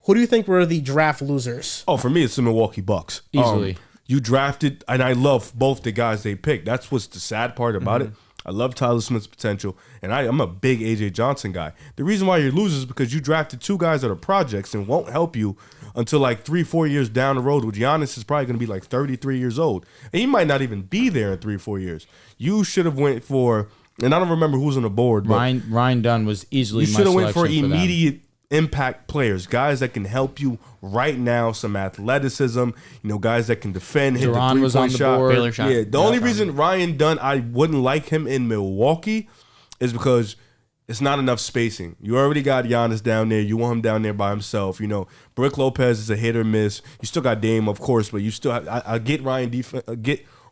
Who do you think were the draft losers? Oh, for me, it's the Milwaukee Bucks. Easily. You drafted, and I love both the guys they picked. That's what's the sad part about it. I love Tyler Smith's potential, and I'm a big A.J. Johnson guy. The reason why you're losers is because you drafted two guys that are projects and won't help you until like 3-4 years down the road. With Giannis is probably going to be like 33 years old, and he might not even be there in 3-4 years. You should have went for, and I don't remember who's on the board, but Ryan Dunn was easily you my should have went for selection for immediate impact players, guys that can help you right now, some athleticism, guys that can defend, hit Duran the was on three-point the shot. board. Baylor shot. Yeah, the only reason Ryan Dunn, I wouldn't like him in Milwaukee is because it's not enough spacing. You already got Giannis down there. You want him down there by himself. Brook Lopez is a hit or miss. You still got Dame, of course, but you still have, I get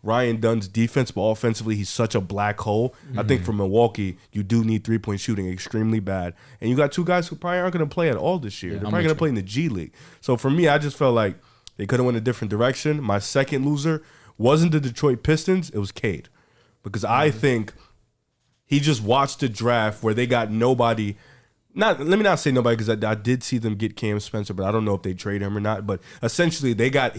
Ryan Dunn's defense, but offensively, he's such a black hole. I think for Milwaukee, you do need three-point shooting extremely bad. And you got two guys who probably aren't going to play at all this year. They're probably going to play in the G League. So for me, I just felt like they could have went a different direction. My second loser wasn't the Detroit Pistons. It was Cade. Because I think he just watched the draft where they got nobody. Let me not say nobody, because I did see them get Cam Spencer, but I don't know if they trade him or not. But essentially, they got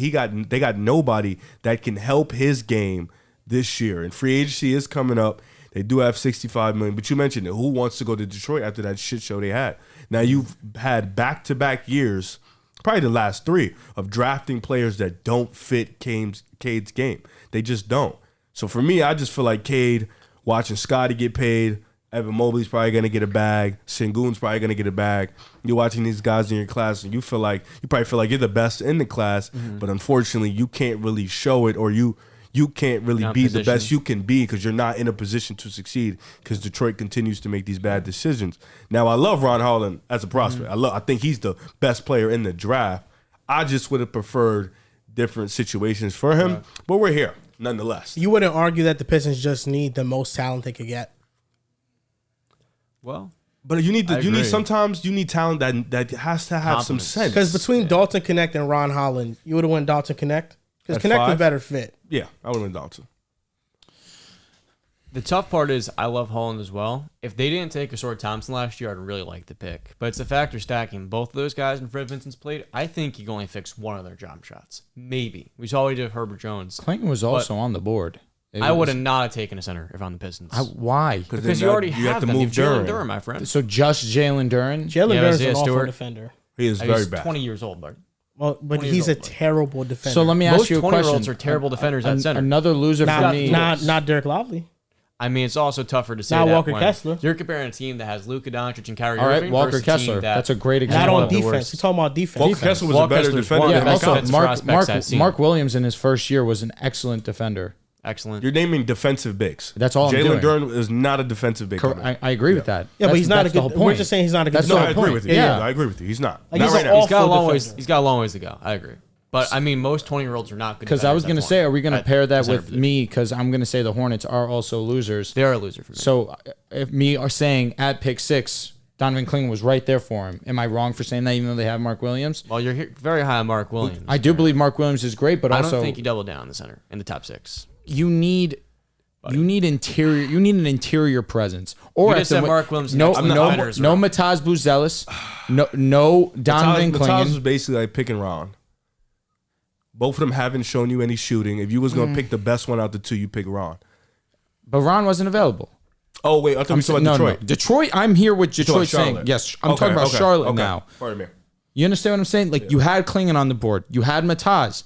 nobody that can help his game this year. And free agency is coming up. They do have $65 million, but you mentioned it. Who wants to go to Detroit after that shit show they had? Now you've had back-to-back years, probably the last 3, of drafting players that don't fit Cade's game. They just don't. So for me, I just feel like Cade, watching Scotty get paid. Evan Mobley's probably going to get a bag. Sengun's probably going to get a bag. You're watching these guys in your class, and you probably feel like you're the best in the class, but unfortunately, you can't really show it, or you can't really be the best you can be because you're not in a position to succeed because Detroit continues to make these bad decisions. Now, I love Ron Holland as a prospect. I think he's the best player in the draft. I just would have preferred different situations for him, but we're here nonetheless. You wouldn't argue that the Pistons just need the most talent they could get? Well, but sometimes you need talent that has to have some sense. Because between Dalton Connect and Ron Holland, you would have went Dalton Connect? Because Connect was a better fit. Yeah, I would have went Dalton. the tough part is I love Holland as well. If they didn't take Asor Thompson last year, I'd really like the pick. But it's a factor stacking both of those guys and Fred Vincent's played. I think he can only fix one of their jump shots. Maybe. We saw what he did with Herbert Jones. Clayton was also on the board. I would have not taken a center if I'm the Pistons. Why? Because you already have to move Jalen Duren, my friend. So just Jalen Duren? Jalen Duren's an awful defender. He is very bad. 20 years old, bud. Well, but he's a terrible defender. So let me ask you a question. Most 20-year-olds are terrible defenders at center. Another loser for me. Not Derek Lively. I mean, it's also tougher to say not that Walker when Kessler. You're comparing a team that has Luka Doncic and Kyrie All right, Irving Walker versus Kessler. A team That's a great example. Not on defense. You're talking about defense. Walker Kessler was a better defender. Yeah, also Mark Mark Williams in his first year was an excellent defender. Excellent. You're naming defensive bigs. That's all I'm doing. Jalen Duren is not a defensive big. I agree with that. Yeah, but he's not a good. We're just saying he's not a good. No, I agree with you. Yeah, I agree with you. He's not. Like, not right now. He's got a long ways to go. I agree. But, I mean, most 20-year-olds are not good. Because I was going to say, are we going to pair that with me? Because I'm going to say the Hornets are also losers. They are a loser for me. So if me are saying at pick 6, Donovan Clingan was right there for him. Am I wrong for saying that even though they have Mark Williams? Well, you're very high on Mark Williams. I do believe Mark Williams is great, but also... I don't think you double down in the center in the top 6. You need interior. You need an interior presence. Or you just said Mark Williams. No Mataz Buzelis. No Donovan Clingan. Mataz was basically like pick and Ron. Both of them haven't shown you any shooting. If you was going to pick the best one out the two, you pick Ron. But Ron wasn't available. Oh, wait. I thought you were talking about Detroit. No. Detroit, I'm here with Detroit saying, yes, I'm talking about Charlotte now. Pardon me. You understand what I'm saying? Like, you had Clingan on the board. You had Mataz.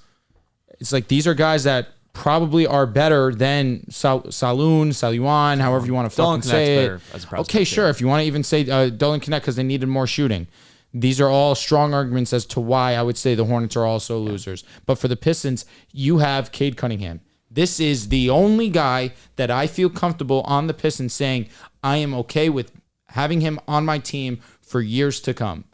It's like these are guys that probably are better than Saluan, however you want to fucking say it. Okay, sure. If you want to even say Dolan Connect because they needed more shooting. These are all strong arguments as to why I would say the Hornets are also losers. But for the Pistons, you have Cade Cunningham. This is the only guy that I feel comfortable on the Pistons saying I am okay with having him on my team for years to come.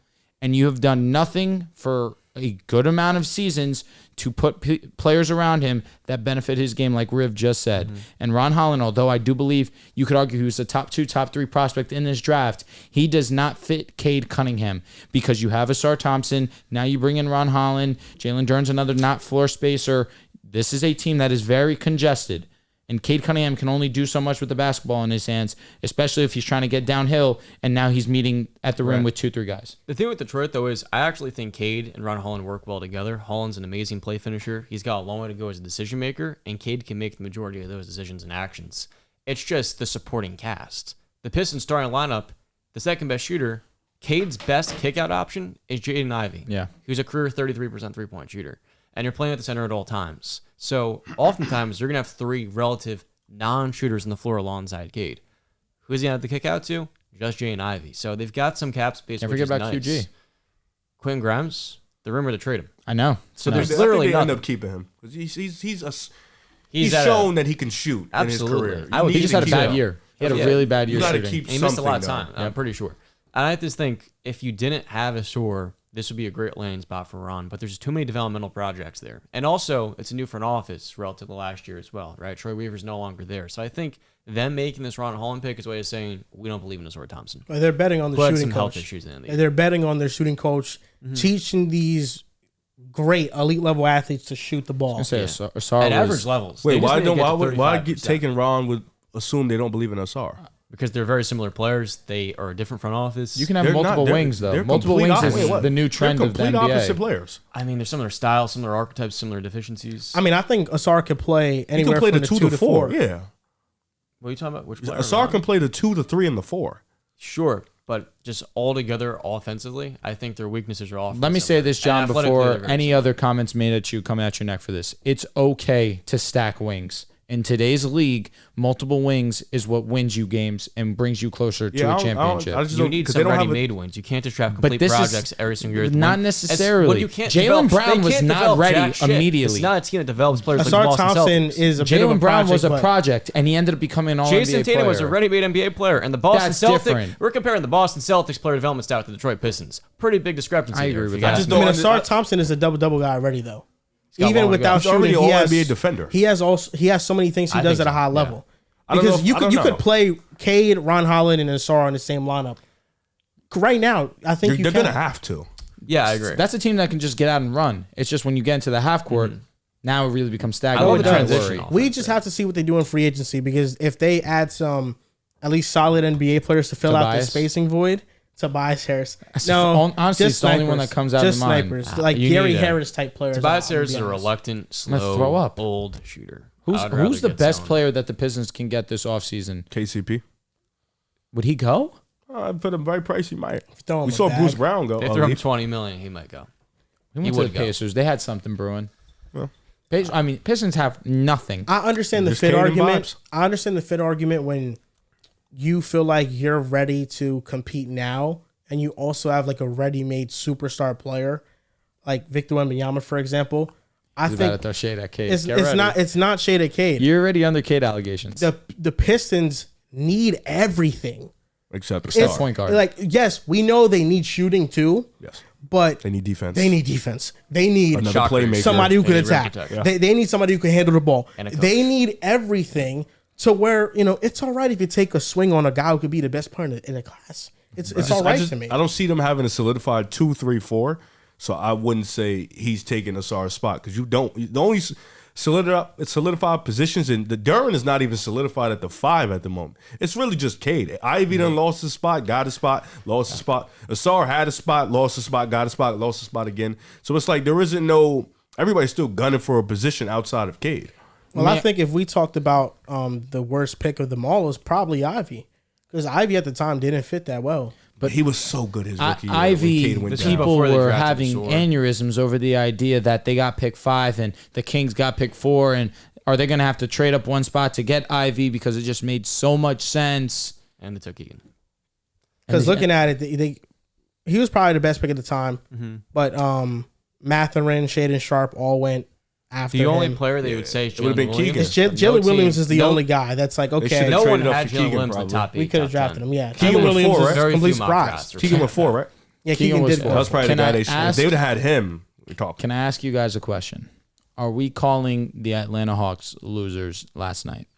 And you have done nothing for a good amount of seasons to put players around him that benefit his game, like Riv just said. Mm-hmm. And Ron Holland, although I do believe you could argue he was a top 2, top 3 prospect in this draft, he does not fit Cade Cunningham because you have Asar Thompson. Now you bring in Ron Holland. Jalen Duren's another not floor spacer. This is a team that is very congested. And Cade Cunningham can only do so much with the basketball in his hands, especially if he's trying to get downhill, and now he's meeting at the rim with 2-3 guys. The thing with Detroit, though, is I actually think Cade and Ron Holland work well together. Holland's an amazing play finisher. He's got a long way to go as a decision maker, and Cade can make the majority of those decisions and actions. It's just the supporting cast. The Pistons starting lineup, the second best shooter, Cade's best kickout option is Jaden Ivey. Yeah. Who's a career 33% three-point shooter. And you're playing at the center at all times. So oftentimes you're going to have 3 relative non-shooters on the floor alongside Cade. Who's he going to have to kick out to? Just Jaden Ivey. So they've got some cap space. Can't which forget is about nice. QG. Quentin Grimes, the rumor to trade him. I know. So I know. there's I literally think they end nothing. up keeping him. He's at shown that he can shoot Absolutely. in his career. I would He need just to had a keep bad him. year. He had a Yeah. really bad year You gotta shooting. keep And he missed a lot of something, time. though. I'm pretty sure. And I just think if you didn't have a Sor, this would be a great landing spot for Ron. But there's just too many developmental projects there. And also, it's a new front office relative to last year as well, right? Troy Weaver's no longer there. So I think them making this Ron Holland pick is a way of saying, we don't believe in Asor Thompson. Or they're betting on the Who had shooting some health coach. issues in the They're betting on their shooting coach teaching these great elite level athletes to shoot the ball. I say Yeah. Asar At was- average levels. Wait, They just why need to don't get to why 35%. taking Ron would assume they don't believe in Asar? Because they're very similar players. They are a different front office. You can have They're multiple not- they're- wings, though. they're Multiple complete wings is opposite- wait, the new trend they're of the complete opposite NBA. players. I mean, there's similar styles, similar archetypes, similar deficiencies. I mean, I think Asar could play He anywhere can play from the 2 to 4. Yeah, What are you talking about? Which player? Asar Ron? can play the 2, the 3, and the 4. Sure, but just altogether offensively, I think their weaknesses are all. Let me say this, John, athletically, before they're very any similar. other comments made at you coming at your neck for this. It's okay to stack wings. In today's league, multiple wings is what wins you games and brings you closer to a championship. I just You don't- need 'cause some they don't have a- ready-made wins. You can't just draft But complete this is projects every single year. not necessarily. Jalen Brown was not ready immediately. It's not a team that develops players like Asar the Boston Thompson Celtics. is a bit of a Jalen Brown project, was a but project, and he ended up becoming an all-NBA Jason Tatum player. was a ready-made NBA player, and the Boston That's Celtics. different. We're comparing the Boston Celtics player development stat with the Detroit Pistons. Pretty big discrepancy. I there, agree if with you that. ask just me. I mean, don't Asar under- Thompson is a double-double guy already, though. got Even long to go. without He's already shooting, an he all-NBA has defender. He has so many things he I does think at a so, high yeah. level. I don't know Because if- you I could don't you know. could play Cade, Ron Holland, and Asar on the same lineup. Right now, I think They're can. gonna have to. Yeah, I agree. That's a team that can just get out and run. It's just when you get into the half court, now it really becomes I stagnant. love it the does. transition. We just have to see what they do in free agency, because if they add some at least solid NBA players to fill out the Tobias? spacing void, Tobias Harris. No, honestly, just it's the only one snipers. that comes out just of mind. snipers, like You Gary need a- Harris type players. Tobias I'm gonna Harris be is a honest. reluctant, gonna slow, throw up. old shooter. Who's I would rather the get best someone- player that the Pistons can get this offseason? KCP. Would he go? I put him very pricey. Might. Throw him We a saw bag. Bruce Brown go. They threw him $20 million. He might go. He went He to the would go. Pacers. They had something brewing. Well. Pistons have nothing. I understand the Just fit Cade and argument. vibes. I understand the fit argument when you feel like you're ready to compete now, and you also have like a ready-made superstar player, like Victor Wembanyama, for example. I He's about to think throw shade at Cade. it's Get ready. not shade at Cade. You're already under Cade allegations. The Pistons need everything. Except the It's star. point guard. like, yes, we know they need shooting too, Yes. but They need defense. they need defense. They need another Shocker. playmaker. somebody who can And a rim attack. protector. They need somebody who can handle the ball. And a coach. They need everything to where, it's all right if you take a swing on a guy who could be the best player in the class. It's all right to me. I don't see them having a solidified 2, 3, 4. So I wouldn't say he's taking Asar's spot, because you don't. The only solidified positions, and the Duran is not even solidified at the 5 at the moment. It's really just Cade. Ivy done lost his spot, got his spot, lost his spot. Asar had a spot, lost his spot, got a spot, lost his spot again. So it's like there isn't no. Everybody's still gunning for a position outside of Cade. Well, I think if we talked about the worst pick of them all, it was probably Ivy, because Ivy at the time didn't fit that well. But he was so good his rookie year. when Ivy, Cade went This down. is people before they were drafted having Asar. aneurysms over the idea that they got pick 5 and the Kings got pick 4, and are they going to have to trade up one spot to get Ivy, because it just made so much sense. And they took Egan. Because looking at it, he was probably the best pick at the time. But Mathurin, Shaden Sharp all went after The only him. player they would say is It would've been Jalen Keegan. Williams. Jalen Williams is the No- only guy that's like, okay, should've No one traded up had for Jalen Keegan, Williams in the probably. top 8. we could have top drafted 10. him. Yeah, Keegan Keegan was Williams 4, is right? a Very complete few mock surprise. drafts. Keegan went 4, right? Yeah, Keegan Keegan was did. four. That was probably Can the guy I they should. If ask- they would have had him, we're talking. Can I ask you guys a question? Are we calling the Atlanta Hawks losers last night?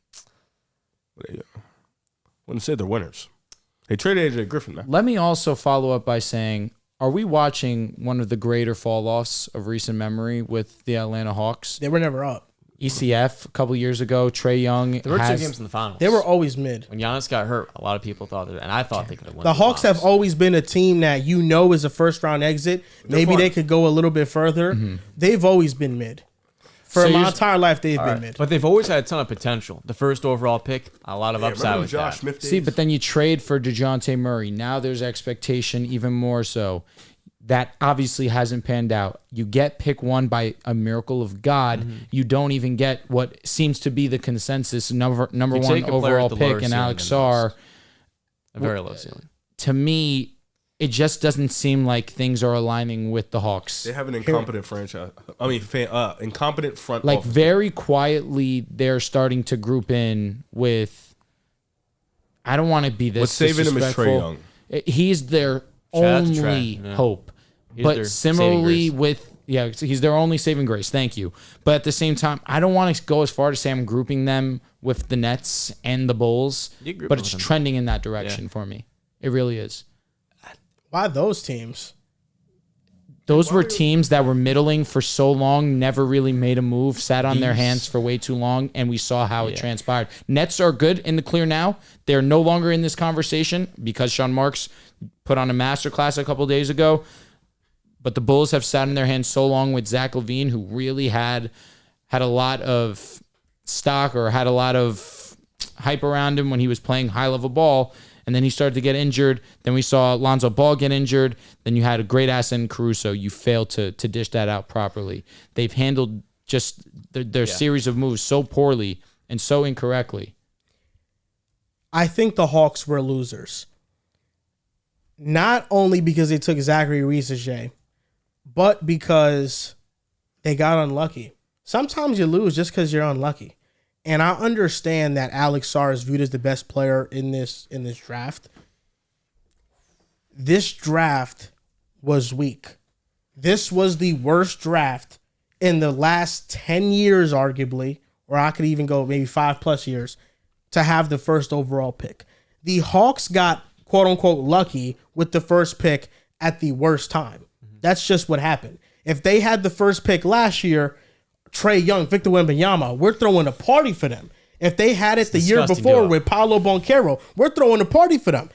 Wouldn't say they're winners. They traded AJ Griffin now. Let me also follow up by saying, are we watching one of the greater fall-offs of recent memory with the Atlanta Hawks? They were never up. ECF a couple years ago. Trae Young There were 2 has games in the finals. They were always mid. When Giannis got hurt, a lot of people thought that, and I thought they could have won. The Hawks have always been a team that is a first round exit. Maybe they could go a little bit further. They've always been mid. For my entire life, they've been mid. But they've always had a ton of potential. The first overall pick, a lot of upside with Josh that. Smith days? See, but then you trade for DeJounte Murray. Now there's expectation even more so. That obviously hasn't panned out. You get pick 1 by a miracle of God. You don't even get what seems to be the consensus number You 1 take a player overall at the lower pick in ceiling Alex than Sarr. A very low ceiling. To me, it just doesn't seem like things are aligning with the Hawks. They have an incompetent franchise. Incompetent front Like office. very quietly, they're starting to group in with. I don't want to be this. What's saving him is Trae disrespectful. Young. He's their Shout out to only Trae, yeah. hope. He's But their similarly saving with he's their only saving grace. Thank you. But at the same time, I don't want to go as far to say I'm grouping them with the Nets and the Bulls. You group But them it's with them. trending in that direction for me. It really is. Why those teams? Those were teams that were middling for so long, never really made a move, sat on their hands for way too long, and we saw how it transpired. Nets are good in the clear now. They're no longer in this conversation because Sean Marks put on a masterclass a couple days ago. But the Bulls have sat in their hands so long with Zach LaVine, who really had a lot of stock or had a lot of hype around him when he was playing high-level ball. And then he started to get injured. Then we saw Lonzo Ball get injured. Then you had a great ass in Caruso. You failed to dish that out properly. They've handled just their series of moves so poorly and so incorrectly. I think the Hawks were losers. Not only because they took Zachary Reese-Ajay, but because they got unlucky. Sometimes you lose just because you're unlucky. And I understand that Alex Sarr is viewed as the best player in this draft. This draft was weak. This was the worst draft in the last 10 years, arguably, or I could even go maybe 5+ years, to have the first overall pick. The Hawks got, quote unquote, lucky with the first pick at the worst time. That's just what happened. If they had the first pick last year, Trae Young, Victor Wembanyama, we're throwing a party for them. If they had it the year before with Paolo Banchero, we're throwing a party for them.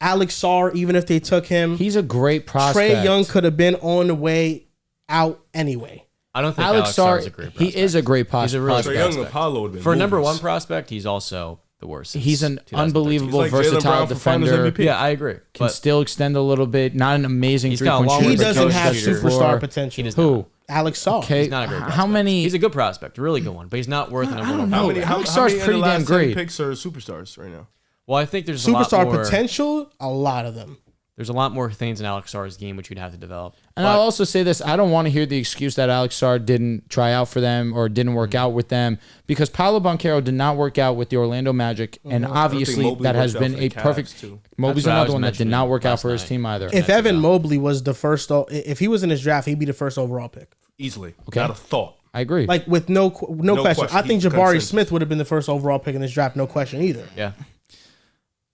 Alex Sarr, even if they took him, He's a great prospect. Trae Young could have been on the way out anyway. I don't think Alex Sarr is a Sarr, great prospect. he is a great prospect. He's a really Trae good Young and prospect. Apollo would have been For a number movers. 1 prospect, he's also the worst. since He's an 2013. unbelievable, He's like Jaylen versatile Brown for Finals defender. MVP. Yeah, I agree. Can But still extend a little bit. Not an amazing He's got a three-point long shooter. He but doesn't can have stretch the superstar floor. potential. he does Who? not. Alex Sarr. Okay, He's not a great prospect. how many? He's a good prospect, a really good one, but he's not worth a number 1. know. Alex Sarr's of the pretty last damn 10 great. Picks are superstars right now. Well, I think there's a lot Superstar more, potential, a lot of them. There's a lot more things in Alex Sarr's game which you'd have to develop. And But I'll also say this: I don't want to hear the excuse that Alex Sarr didn't try out for them or didn't work out with them, because Paolo Banchero did not work out with the Orlando Magic, and obviously Mobley that has worked out been for a the Cavs, perfect. too. Mobley's That's what I another was one that did mentioning not work out last for his night. team either. If Evan Mobley was the first, if he was in his draft, he'd be the first overall pick. Easily. Okay. Not a thought. I agree. Like with no question. question. I think He Jabari consensus. Smith would have been the first overall pick in this draft, no question either. yeah,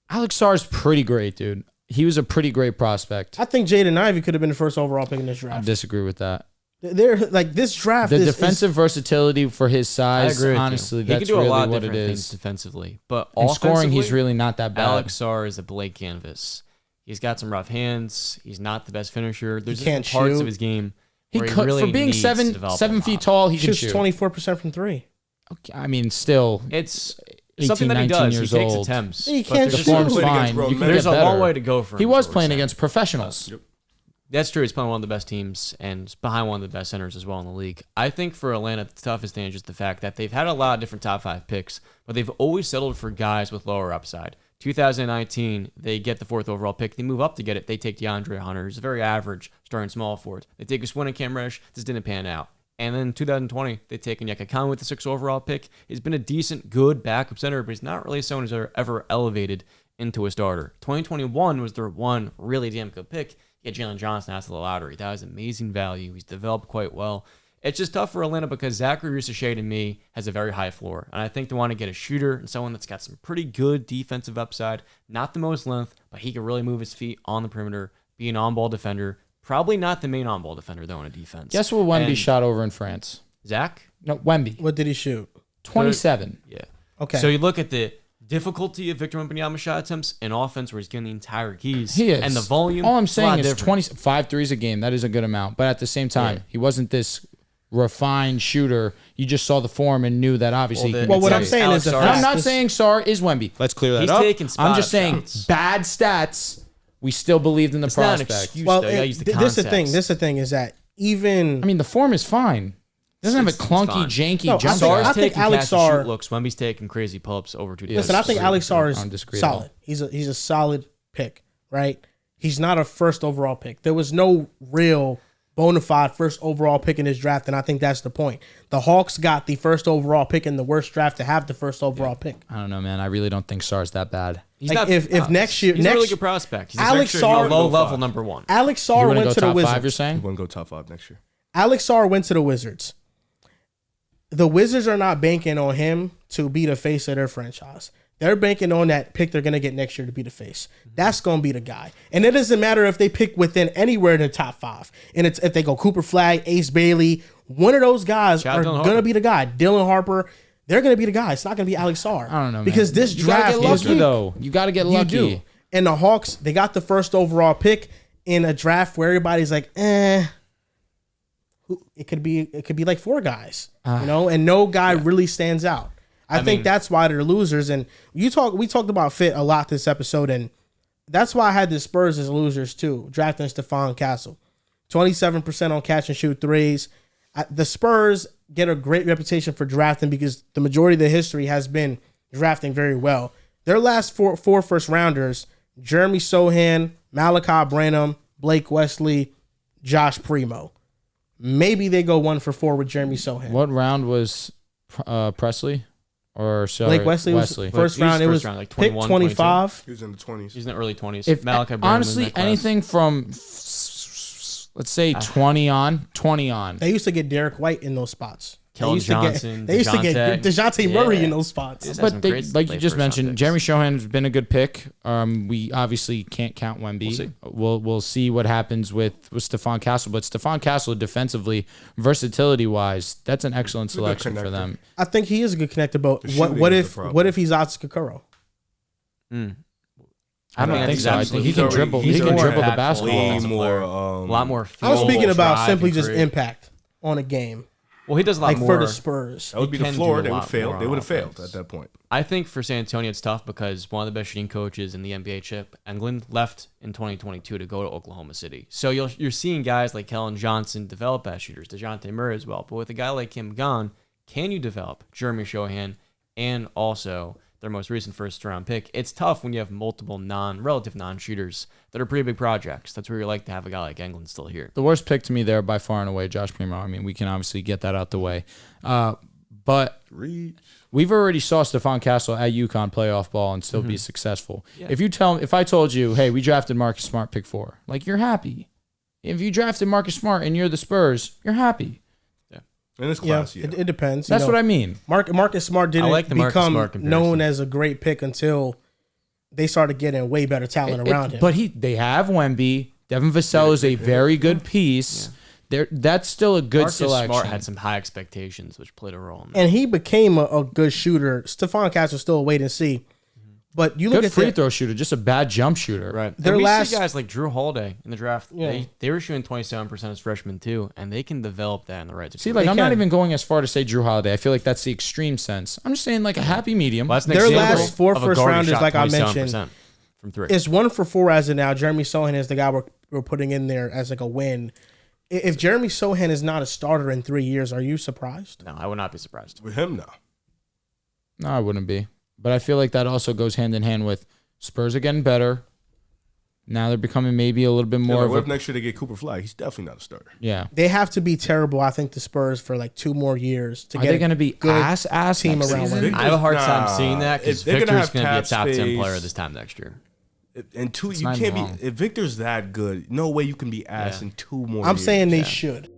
Alex Sarr's pretty great, dude. He was a pretty great prospect. I think Jaden Ivey could have been the first overall pick in this I draft. disagree with that. They're like this draft. The is defensive versatility for his I size, agree with honestly, you. He that's can do really a lot of what it different things is. defensively, but In scoring, he's offensively, really not that bad. Alex Sarr is a blank canvas. He's got some rough hands. He's not the best finisher. There's can't different parts shoot. of his game He where could, really for being needs to seven develop a feet lot. tall, he can shoots shoot. 24% from three. Okay, I mean, still, It's 18, something that he 19 does. He years takes old. attempts. He but can't there's shoot. the form's Played against fine. grown You can men. get There's a better. long way to go for him. He is was what we're playing saying. against professionals. That's true. He's playing one of the best teams and behind one of the best centers as well in the league. I think for Atlanta, the toughest thing is just the fact that they've had a lot of different top 5 picks, but they've always settled for guys with lower upside. 2019, they get the 4th overall pick. They move up to get it. They take DeAndre Hunter, who's a very average starting small forward. They take a swing at Cam Reddish. This didn't pan out. And then 2020, they take Onyeka Khan with the 6th overall pick. He's been a decent, good backup center, but he's not really someone who's ever elevated into a starter. 2021 was their one really damn good pick. You get Jalen Johnson out of the lottery. That was amazing value. He's developed quite well. It's just tough for Atlanta because Zachary Reese-Ajay to me has a very high floor. And I think they want to get a shooter and someone that's got some pretty good defensive upside. Not the most length, but he can really move his feet on the perimeter, be an on-ball defender. Probably not the main on-ball defender, though, in a defense. Guess what? Wemby And shot over in France. Zach? No, Wemby. What did he shoot? 27. Yeah. Okay. So you look at the difficulty of Victor Wembanyama's shot attempts in offense where he's getting the entire keys. He is. And the volume. All I'm it's a lot saying is different. 25 threes a game. That is a good amount. But at the same time, he wasn't this refined shooter. You just saw the form and knew that obviously. Well, he Well, could what take I'm it. saying Alex is the Sarr- And I'm fact not this- saying Sarr is Wemby. Let's clear that He's up. taking I'm spot-up just saying shots. bad stats. We still believed in the It's not an prospect. excuse, Well, though. You gotta use the this the thing. context. This the thing is that even I mean, the form is fine. It doesn't have a It's clunky, fine. janky No, jump I shot. think taking Alex catch and shoot Sarr- looks. Wemby's taking crazy pull-ups over 2 days. listen, I think Alex Sarr I don't is disagree at all. solid. He's a solid pick, right? He's not a first overall pick. There was no real bona fide first overall pick in this draft, and I think that's the point. The Hawks got the first overall pick in the worst draft to have the first overall pick. I don't know, man. I really don't think Sarr's that bad. He's Like, not, if next year- he's a really next- good prospect. He's Alex a Sarr- low level five. number 1. Alex You Sarr want to went go to the top Wizards. 5, you're He saying? wouldn't go top 5 next year. Alex Sarr went to the Wizards. The Wizards are not banking on him to be the face of their franchise. They're banking on that pick they're going to get next year to be the face. That's going to be the guy. And it doesn't matter if they pick within anywhere in the top 5. And it's if they go Cooper Flag, Ace Bailey, one of those guys Shout out are Dylan going to Harper. be the guy. Dylan Harper, they're going to be the guy. It's not going to be Alex Sarr. I don't know, man. Because this You gotta draft get is lucky, though. You got to get You lucky. do. And the Hawks, they got the first overall pick in a draft where everybody's like, it could be like 4 guys, and no guy really stands out. I think mean- that's why they're losers. And we talked about fit a lot this episode, and that's why I had the Spurs as losers too, drafting Stephon Castle. 27% on catch and shoot threes. The Spurs get a great reputation for drafting because the majority of the history has been drafting very well. Their last four first rounders, Jeremy Sohan, Malachi Branham, Blake Wesley, Josh Primo. Maybe they go 1-for-4 with Jeremy Sohan. What round was Presley? Or sorry, Blake Wesley was first He was round. It first was round, like pick 21, 25. He was in the 20s. He's in the early 20s. If Malachi Branham was in honestly that class. anything from let's say 20 on. They used to get Derek White in those spots. Keldon Johnson, They used to get DeJounte Murray in those spots. He's had some But they, great like you late just first-round mentioned, picks. Jeremy Shohan has been a good pick. We obviously can't count Wemby. We'll see what happens with Stephon Castle. But Stephon Castle defensively, versatility wise, that's an excellent a good selection for connector. them. I think he is a good connector. But The what shooting is if the problem. what if he's Otis Kokoro? I don't Yeah, think he's so. I think absolutely- he can he's dribble. already- He can he's dribble the already basketball. Way offensive more. player. A lot more. I was speaking about drive simply and just create. impact on a game, Well, he does a lot like more. for the Spurs. That would be the can floor. do a They would lot fail. more They on would have failed offense. at that point. I think for San Antonio, it's tough because one of the best shooting coaches in the NBA, Chip Engelland, left in 2022 to go to Oklahoma City. So you're seeing guys like Keldon Johnson develop as shooters, DeJounte Murray as well. But with a guy like him gone, can you develop Jeremy Shohan and also their most recent first-round pick? It's tough when you have multiple relative non-shooters that are pretty big projects. That's where you like to have a guy like Engelland still here. The worst pick to me there by far and away, Josh Primo. I mean, we can obviously get that out the way. But we've already saw Stephon Castle at UConn playoff ball and still be successful. Yeah. If I told you, hey, we drafted Marcus Smart pick 4, like you're happy. If you drafted Marcus Smart and you're the Spurs, you're happy. In this Yeah, class, yeah. it depends. That's what I mean. Marcus Smart didn't like the Marcus become Smart comparison. known as a great pick until they started getting way better talent around him. But they have Wemby. Devin Vassell is a very good piece. That's still a good Marcus selection. Smart had some high expectations, which played a role in that. and he became a good shooter. Stephon Castle still a wait and see. But you look Good at free the, throw shooter, just a bad jump shooter. Right. Their And we last- see guys like Drew Holiday in the draft. Yeah. They were shooting 27% as freshmen too, and they can develop that in the right See, situation. like I'm not can. even going as far to say Drew Holiday. I feel like that's the extreme sense. I'm just saying like a happy medium. Well, that's an Their example last 4 of a first guard who rounders, shot like I 27% mentioned, from 3. it's 1-for-4 as of now. Jeremy Sohan is the guy we're putting in there as like a win. If Jeremy Sohan is not a starter in 3 years, are you surprised? No, I would not be surprised. With him, no. No, I wouldn't be. But I feel like that also goes hand in hand with Spurs are getting better. Now they're becoming maybe a little bit more What of if a next year they get Cooper Flag? He's definitely not a starter. yeah. They have to be terrible, I think, the Spurs for like 2 more years to Are get they going to be good ass team next around season? them. I have a hard time Nah. seeing that because If they're gonna Victor's have going to be a cap top 10 space- player this time next year. And 2, you not can't even wrong. be. If Victor's that good, no way you can be ass Yeah. in 2 more I'm years. saying they Yeah. should.